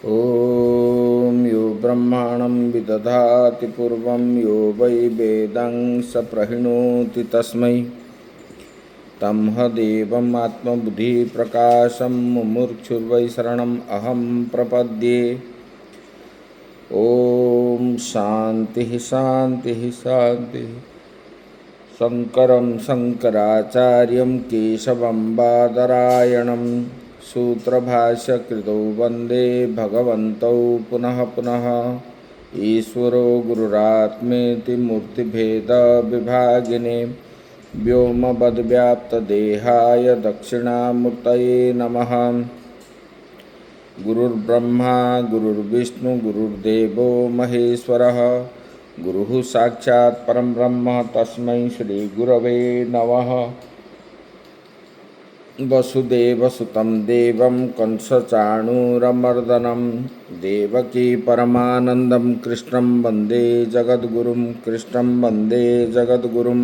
ॐ यो ब्रह्माणं विदधाति पूर्वं यो वै वेदं स प्रहिणोति तस्मै तमहदेवम् आत्मबुद्धिप्रकाशं मुमुक्षुर्वै शरणम् अहं प्रपद्ये। ॐ शान्तिः शान्तिः शान्तिः। शङ्करं शङ्कराचार्यं केशवं बादरायणं सूत्रभाष्यकृतौ वन्दे भगवन्तौ पुनः पुनः। ईश्वरो गुरुरात्मेति मूर्तिभेदविभागिने व्योमवद्व्याप्तदेहाय दक्षिणामूर्तये नमः। गुरुर्ब्रह्मा गुरुर्विष्णु गुरुर्देवो महेश्वरः गुरुः साक्षात् परं ब्रह्म तस्मै श्री गुरवे नमः। वसुदेवसुतं देवं कंसचाणूरमर्दनं देवकी परमानन्दं कृष्णं वन्दे जगद्गुरुं कृष्णं वन्दे जगद्गुरुं।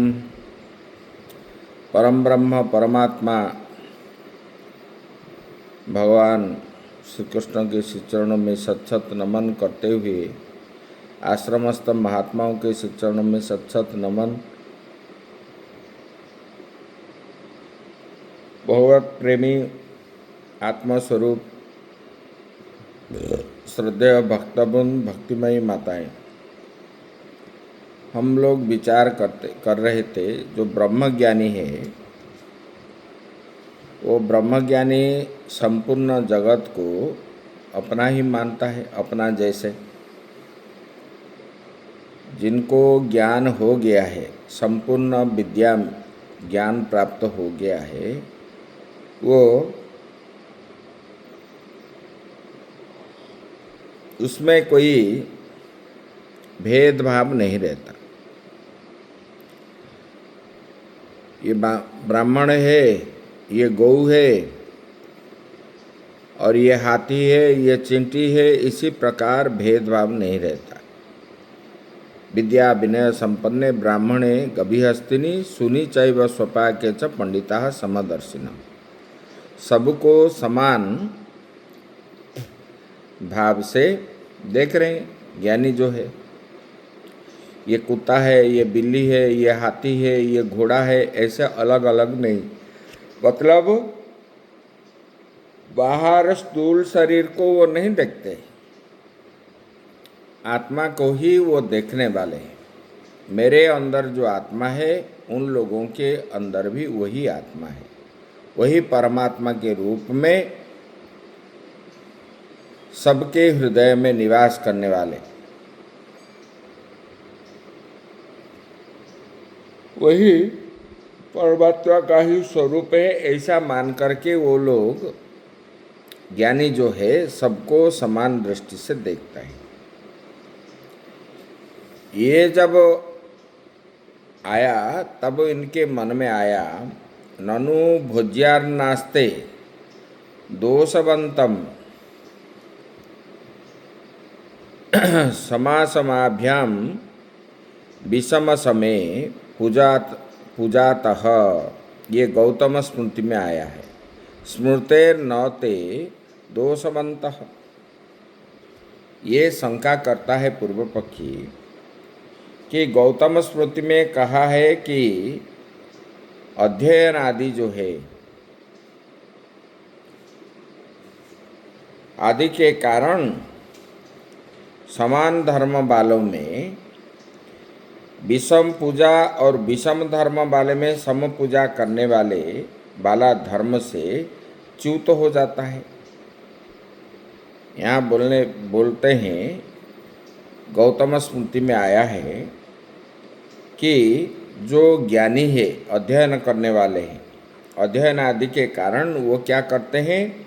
परम ब्रह्म परमात्मा भगवान श्री कृष्ण के श्री चरणों में सत नमन करते हुए आश्रमस्थ महात्माओं के श्री चरणों में सत नमन। भगवत प्रेमी आत्मस्वरूप श्रद्धेय भक्तबुंद भक्तिमयी माताएं, हम लोग विचार कर रहे थे जो ब्रह्मज्ञानी है वो ब्रह्मज्ञानी संपूर्ण जगत को अपना ही मानता है, अपना जैसे। जिनको ज्ञान हो गया है, संपूर्ण विद्या ज्ञान प्राप्त हो गया है, वो उसमें कोई भेदभाव नहीं रहता। ये ब्राह्मण है, ये गौ है, और ये हाथी है, ये चिंटी है, इसी प्रकार भेदभाव नहीं रहता। विद्या विनय संपन्ने ब्राह्मणे गभिहस्तिनी सुनी चैव स्वपाके च पंडिता समदर्शिन। सबको समान भाव से देख रहे हैं। ज्ञानी जो है, ये कुत्ता है, ये बिल्ली है, ये हाथी है, ये घोड़ा है, ऐसे अलग अलग नहीं। मतलब बाहर स्थूल शरीर को वो नहीं देखते, आत्मा को ही वो देखने वाले हैं। मेरे अंदर जो आत्मा है, उन लोगों के अंदर भी वही आत्मा है, वही परमात्मा के रूप में सबके हृदय में निवास करने वाले, वही परमात्मा का ही स्वरूप है। ऐसा मान करके वो लोग, ज्ञानी जो है, सबको समान दृष्टि से देखता है। ये जब आया तब इनके मन में आया, ननु भोज्यार्नास्ते दोषवंतम समासमाभ्याम विषम समय पूजातः। ये गौतम स्मृति में आया है। स्मृतेर नौते दोषवंतः। ये शंका करता है पूर्व पक्षी कि गौतम स्मृति में कहा है कि अध्ययन आदि जो है, आदि के कारण समान धर्म वालों में विषम पूजा और विषम धर्म वाले में सम पूजा करने वाला धर्म से च्युत हो जाता है। यहाँ बोलते हैं, गौतम स्मृति में आया है कि जो ज्ञानी है, अध्ययन करने वाले हैं, अध्ययन आदि के कारण वो क्या करते हैं,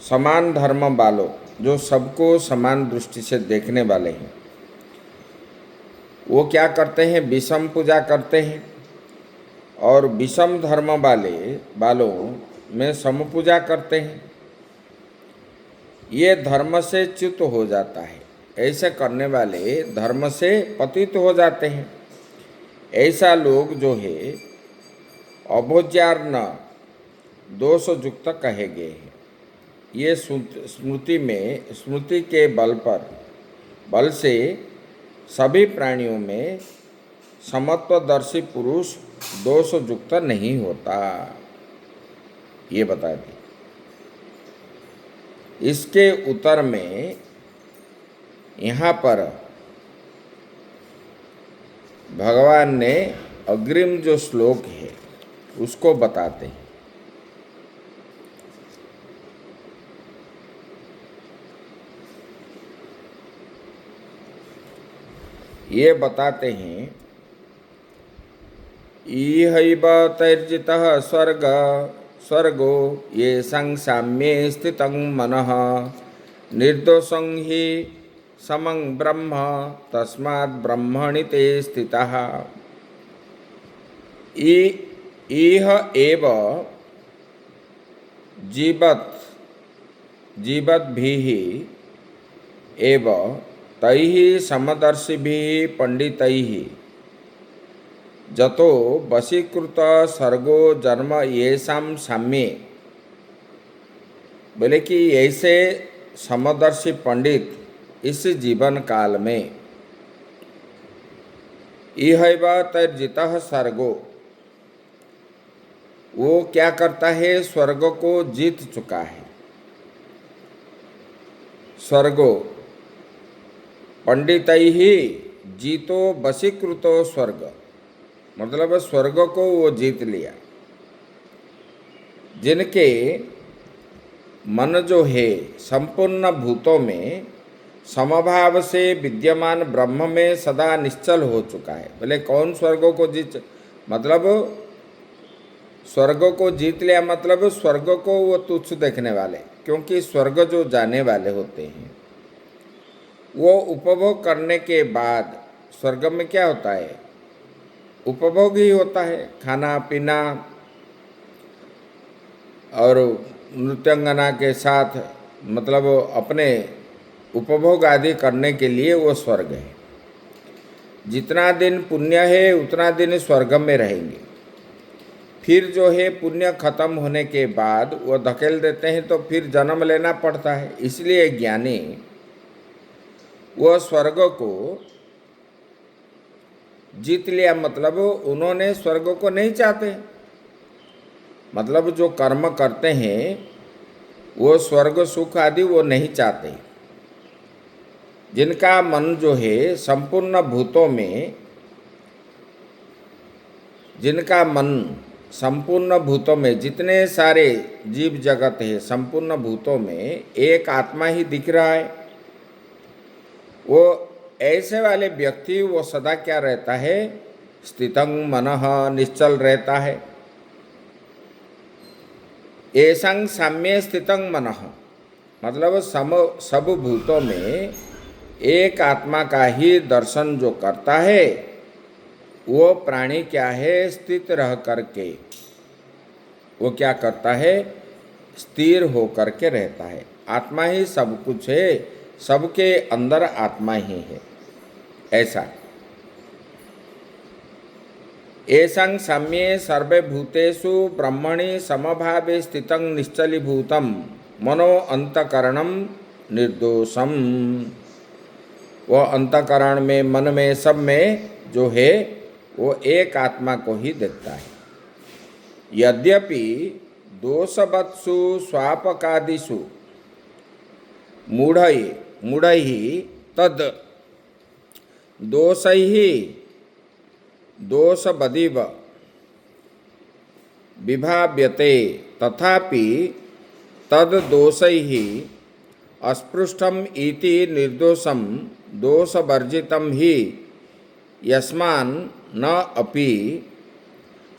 समान धर्म वालों, जो सबको समान दृष्टि से देखने वाले हैं, वो क्या करते हैं, विषम पूजा करते हैं, और विषम धर्म वालों में सम पूजा करते हैं। ये धर्म से च्युत हो जाता है। ऐसे करने वाले धर्म से पतित हो जाते हैं। ऐसा लोग जो है अभोज्यार्ण दोष युक्त कहे गए हैं। ये स्मृति के बल से सभी प्राणियों में समत्वदर्शी पुरुष दोष युक्त नहीं होता, ये बता दी। इसके उत्तर में यहाँ पर भगवान ने अग्रिम जो श्लोक है उसको बताते हैं। ये बताते हैं, इहैव तैर्जितः स्वर्गो ये साम्ये स्थितं मनः निर्दोषं हि समं ब्रह्म तस्मात् ब्रह्मणि ते स्थितः। इह एव जीवद्भिः एव तैः समदर्शिभिः पंडितैः जतो वशीकृत सर्गो जन्म येषां साम्ये। बोले कि ऐसे समदर्शी पंडित इस जीवन काल में इहैव तैर्जितः स्वर्गो, वो क्या करता है, स्वर्ग को जीत चुका है। स्वर्गो पंडितैः जीतो वशीकृतो स्वर्ग, मतलब स्वर्ग को वो जीत लिया। जिनके मन जो है संपूर्ण भूतों में समभाव से विद्यमान ब्रह्म में सदा निश्चल हो चुका है। बोले कौन स्वर्ग को जीत, मतलब स्वर्ग को जीत लिया, मतलब स्वर्ग को वो तुच्छ देखने वाले, क्योंकि स्वर्ग जो जाने वाले होते हैं वो उपभोग करने के बाद स्वर्ग में क्या होता है, उपभोग ही होता है, खाना पीना और नृत्यांगना के साथ, मतलब अपने उपभोग आदि करने के लिए वो स्वर्ग है। जितना दिन पुण्य है उतना दिन स्वर्ग में रहेंगे। फिर जो है पुण्य खत्म होने के बाद वो धकेल देते हैं तो फिर जन्म लेना पड़ता है। इसलिए ज्ञानी वो स्वर्ग को जीत लिया, मतलब उन्होंने स्वर्ग को नहीं चाहते, मतलब जो कर्म करते हैं वो स्वर्ग सुख आदि वो नहीं चाहते। जिनका मन जो है संपूर्ण भूतों में, जिनका मन संपूर्ण भूतों में, जितने सारे जीव जगत है संपूर्ण भूतों में एक आत्मा ही दिख रहा है, वो ऐसे वाले व्यक्ति वो सदा क्या रहता है, स्थितं मनः, निश्चल रहता है। येषां साम्ये स्थितं मनः, मतलब सब भूतों में एक आत्मा का ही दर्शन जो करता है वो प्राणी क्या है, स्थित रह करके वो क्या करता है, स्थिर हो करके रहता है। आत्मा ही सब कुछ है, सबके अंदर आत्मा ही है, ऐसा। येषां साम्ये सर्वे भूतेषु ब्रह्मणि समभावे स्थितं निश्चलीभूतं मनो अंतकरणं निर्दोषम। वो अंतकरण में, मन में, सब में जो है वो एक आत्मा को ही देखता है। यद्यपि दोषवत्सु स्वापकादिषु मूढ़ैः तद दोषैः दोषवदिव विभाव्यते, तथापि तद दोषैः अस्पृष्टम इति निर्दोषम दोषवर्जितम ही यस्मान् न अपि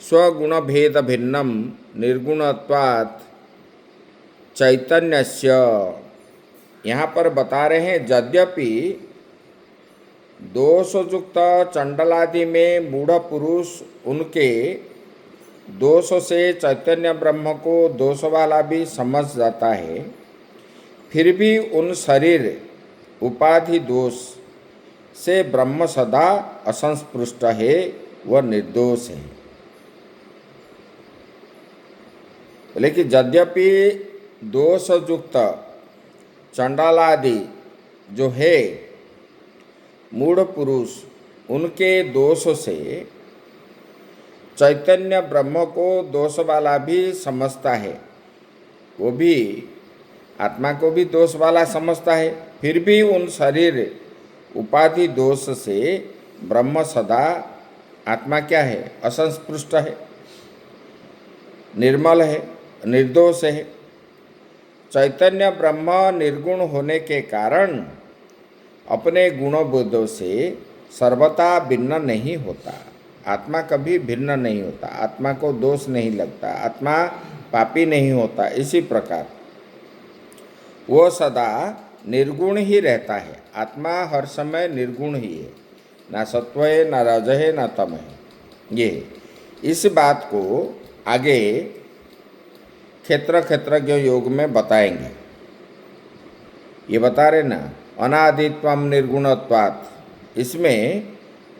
स्वगुणभेद भिन्नम निर्गुणत्वात् चैतन्यस्य। यहाँ पर बता रहे हैं, यद्यपि दोषयुक्त चंडलादि में मूढ़ पुरुष उनके दोष से चैतन्य ब्रह्म को दोष वाला भी समझ जाता है, फिर भी उन शरीर उपाधि दोष से ब्रह्म सदा असंस्पृष्ट है, वह निर्दोष है। लेकिन यद्यपि दोषयुक्त चंडालादि जो है मूढ़ पुरुष, उनके दोष से चैतन्य ब्रह्म को दोष वाला भी समझता है, वो भी आत्मा को भी दोष वाला समझता है, फिर भी उन शरीर उपाधि दोष से ब्रह्म सदा आत्मा क्या है, असंस्पृष्ट है, निर्मल है, निर्दोष है। चैतन्य ब्रह्म निर्गुण होने के कारण अपने गुणबोधों से सर्वथा भिन्न नहीं होता। आत्मा कभी भिन्न नहीं होता, आत्मा को दोष नहीं लगता, आत्मा पापी नहीं होता। इसी प्रकार वो सदा निर्गुण ही रहता है। आत्मा हर समय निर्गुण ही है, ना सत्व है, ना रज है, ना तम है। ये इस बात को आगे क्षेत्रज्ञ योग में बताएंगे। ये बता रहे ना, अनादित्वम निर्गुणत्वात्, इसमें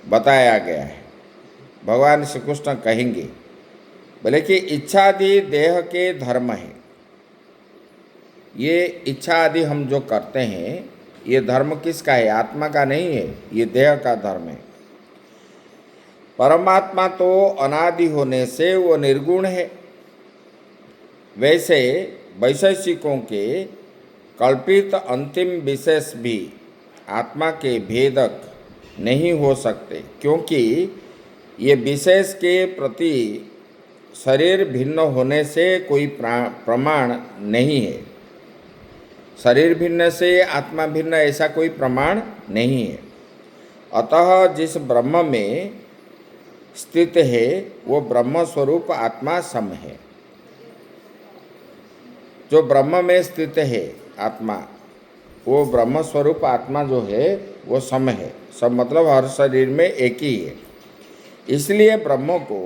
बताया गया है। भगवान श्री कृष्ण कहेंगे, बोले कि इच्छा आदि देह के धर्म है। ये इच्छा आदि हम जो करते हैं, ये धर्म किसका है? आत्मा का नहीं है, ये देह का धर्म है। परमात्मा तो अनादि होने से वो निर्गुण है। वैसे वैशेषिकों के कल्पित अंतिम विशेष भी आत्मा के भेदक नहीं हो सकते, क्योंकि ये विशेष के प्रति शरीर भिन्न होने से कोई प्रमाण नहीं है। शरीर भिन्न से आत्मा भिन्न, ऐसा कोई प्रमाण नहीं है। अतः जिस ब्रह्म में स्थित है वो ब्रह्म स्वरूप आत्मा सम है। जो ब्रह्म में स्थित है आत्मा, वो ब्रह्म स्वरूप आत्मा जो है वो सम है। सम मतलब हर शरीर में एक ही है। इसलिए ब्रह्म को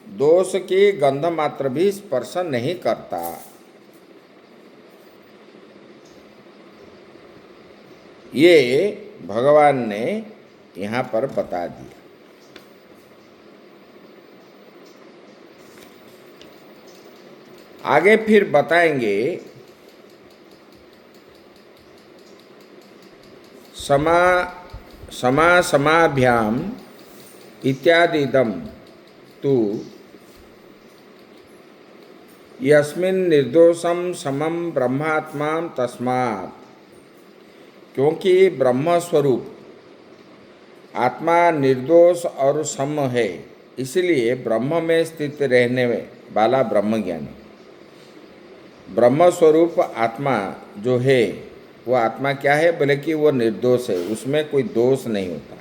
दोष की गंध मात्र भी स्पर्श नहीं करता। ये भगवान ने यहाँ पर बता दिया। आगे फिर बताएंगे समाभ्याम इत्यादिदम तु यस्मिन् निर्दोषम समम ब्रह्मात्मा तस्मात्, क्योंकि ब्रह्म स्वरूप आत्मा निर्दोष और सम है, इसलिए ब्रह्म में स्थित रहने वाला ब्रह्मज्ञानी, ब्रह्म स्वरूप आत्मा जो है वो आत्मा क्या है? बोले कि वो निर्दोष है, उसमें कोई दोष नहीं होता।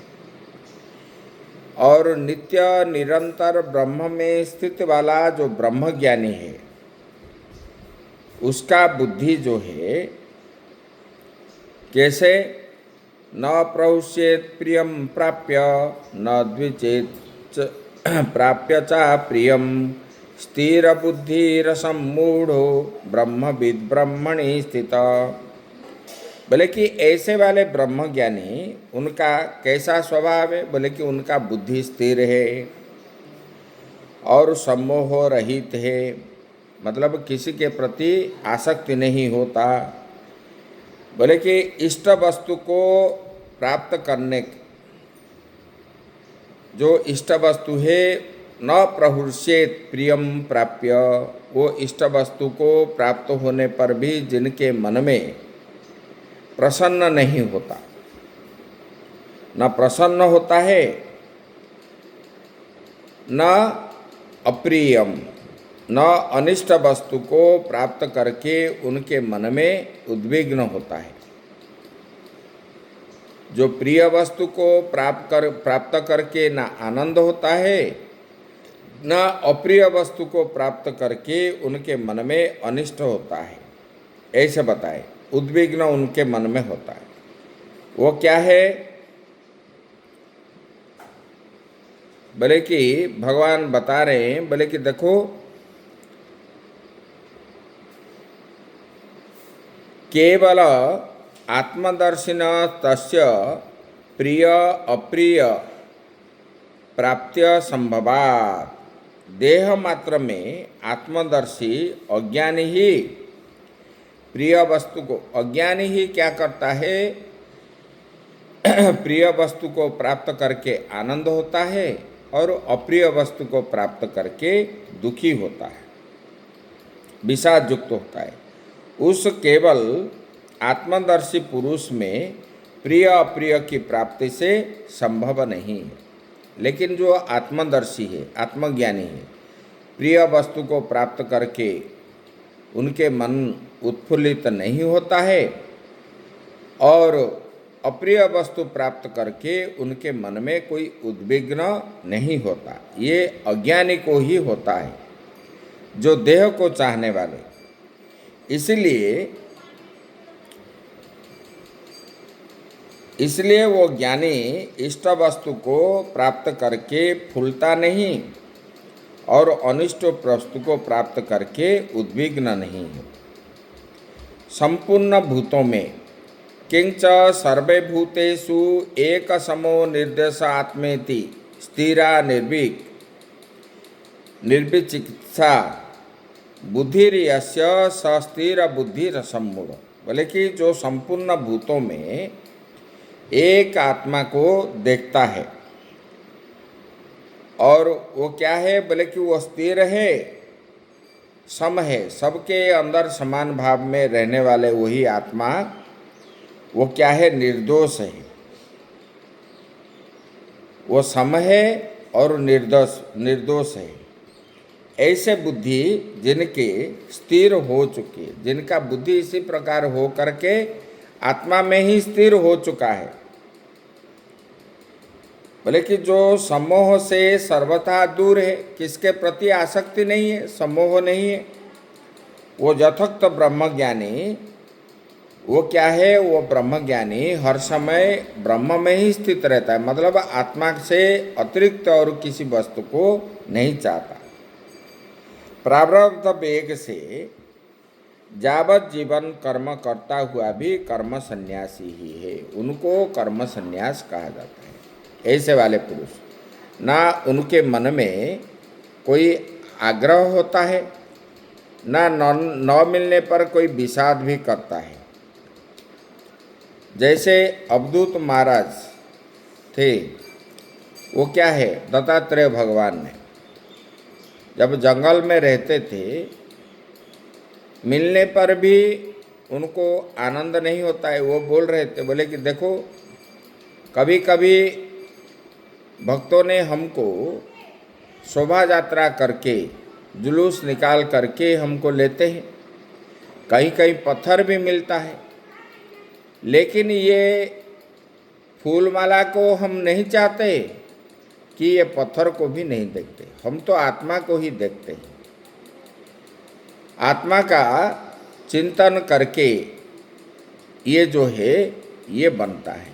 और नित्य निरंतर ब्रह्म में स्थित वाला जो ब्रह्मज्ञानी है, उसका बुद्धि जो है कैसे? न प्रहुष्येत प्रियम प्राप्य, न द्विचेत प्राप्य च प्रियम, स्थिर बुद्धिरसम मूढ़ो ब्रह्मविद ब्रह्मणि स्थित। बोले कि ऐसे वाले ब्रह्मज्ञानी, उनका कैसा स्वभाव है? बोले कि उनका बुद्धि स्थिर है और सम्मोह रहित है, मतलब किसी के प्रति आसक्ति नहीं होता। बोले कि इष्ट वस्तु को प्राप्त करने, जो इष्ट वस्तु है, न प्रहुष्येत प्रियम प्राप्य, वो इष्ट वस्तु को प्राप्त होने पर भी जिनके मन में प्रसन्न नहीं होता, न प्रसन्न होता है, न अप्रियम, न अनिष्ट वस्तु को प्राप्त करके उनके मन में उद्विग्न होता है। जो प्रिय वस्तु को प्राप्त करके न आनंद होता है, न अप्रिय वस्तु को प्राप्त करके उनके मन में अनिष्ट होता है, ऐसे बताए। उद्विग्न उनके मन में होता है। वो क्या है? बोले कि भगवान बता रहे हैं, बोले कि देखो, केवल आत्मदर्शिन तस्य प्रिय अप्रिय प्राप्त्य संभवात्। देह मात्र में आत्मदर्शी अज्ञानी ही प्रिय वस्तु को, अज्ञानी ही क्या करता है, प्रिय वस्तु को प्राप्त करके आनंद होता है और अप्रिय वस्तु को प्राप्त करके दुखी होता है, विषाद युक्त होता है। उस केवल आत्मदर्शी पुरुष में प्रिय अप्रिय की प्राप्ति से संभव नहीं है। लेकिन जो आत्मदर्शी है, आत्मज्ञानी है, प्रिय वस्तु को प्राप्त करके उनके मन उत्फुल्लित नहीं होता है और अप्रिय वस्तु प्राप्त करके उनके मन में कोई उद्विग्न नहीं होता। ये अज्ञानी को ही होता है, जो देह को चाहने वाले। इसलिए वो ज्ञानी इष्ट वस्तु को प्राप्त करके फूलता नहीं और अनिष्ट वस्तु को प्राप्त करके उद्विग्न नहीं है। संपूर्ण भूतों में किंच सर्वे भूतेषु एक समो निर्देश आत्मेति स्थिरा निर्विचिकित्सा बुद्धिर्यस्य सस्थिर बुद्धिर सम्मूढ़। बोले कि जो संपूर्ण भूतों में एक आत्मा को देखता है और वो क्या है, बोले कि वो स्थिर है, सम है, सबके अंदर समान भाव में रहने वाले वही आत्मा, वो क्या है, निर्दोष है। वो सम है और निर्दोष है। ऐसे बुद्धि जिनके स्थिर हो चुकी है, जिनका बुद्धि इसी प्रकार हो करके आत्मा में ही स्थिर हो चुका है। बोले कि जो सम्मोह से सर्वथा दूर है, किसके प्रति आसक्ति नहीं है, सम्मोह नहीं है, वो यथोक्त ब्रह्मज्ञानी, वो क्या है, वो ब्रह्मज्ञानी हर समय ब्रह्म में ही स्थित रहता है। मतलब आत्मा से अतिरिक्त और किसी वस्तु को नहीं चाहता। प्रारब्ध वेग से जावत जीवन कर्म करता हुआ भी कर्म संन्यासी ही है, उनको कर्म संन्यास कहा जाता है। ऐसे वाले पुरुष, ना उनके मन में कोई आग्रह होता है, ना न मिलने पर कोई विषाद भी करता है। जैसे अवधूत महाराज थे, वो क्या है, दत्तात्रेय भगवान ने जब जंगल में रहते थे, मिलने पर भी उनको आनंद नहीं होता है। वो बोल रहे थे, बोले कि देखो, कभी कभी भक्तों ने हमको शोभा यात्रा करके, जुलूस निकाल करके हमको लेते हैं, कहीं कहीं पत्थर भी मिलता है, लेकिन ये फूलमाला को हम नहीं चाहते कि ये पत्थर को भी नहीं देखते, हम तो आत्मा को ही देखते हैं। आत्मा का चिंतन करके ये जो है ये बनता है।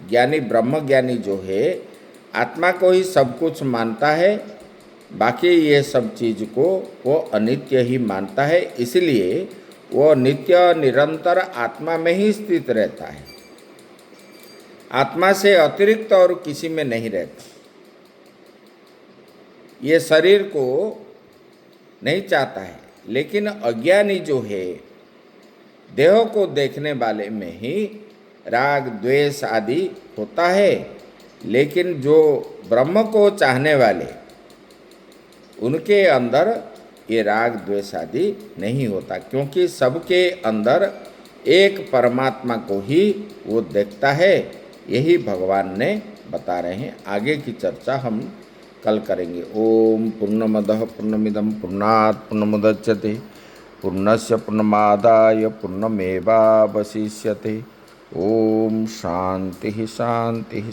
ज्ञानी ब्रह्मज्ञानी जो है आत्मा को ही सब कुछ मानता है, बाकी ये सब चीज़ को वो अनित्य ही मानता है। इसलिए वो नित्य निरंतर आत्मा में ही स्थित रहता है, आत्मा से अतिरिक्त और किसी में नहीं रहता। ये शरीर को नहीं चाहता है, लेकिन अज्ञानी जो है देह को देखने वाले में ही राग द्वेष आदि होता है, लेकिन जो ब्रह्म को चाहने वाले उनके अंदर ये राग द्वेष आदि नहीं होता, क्योंकि सबके अंदर एक परमात्मा को ही वो देखता है। यही भगवान ने बता रहे हैं। आगे की चर्चा हम कल करेंगे। ओम पूर्णमदः पूर्णमिदं पूर्णात् पूर्णमुदच्यते पूर्णस्य पूर्णमादाय पूर्णमेवावशिष्यते। ओम शांति शांति शांति।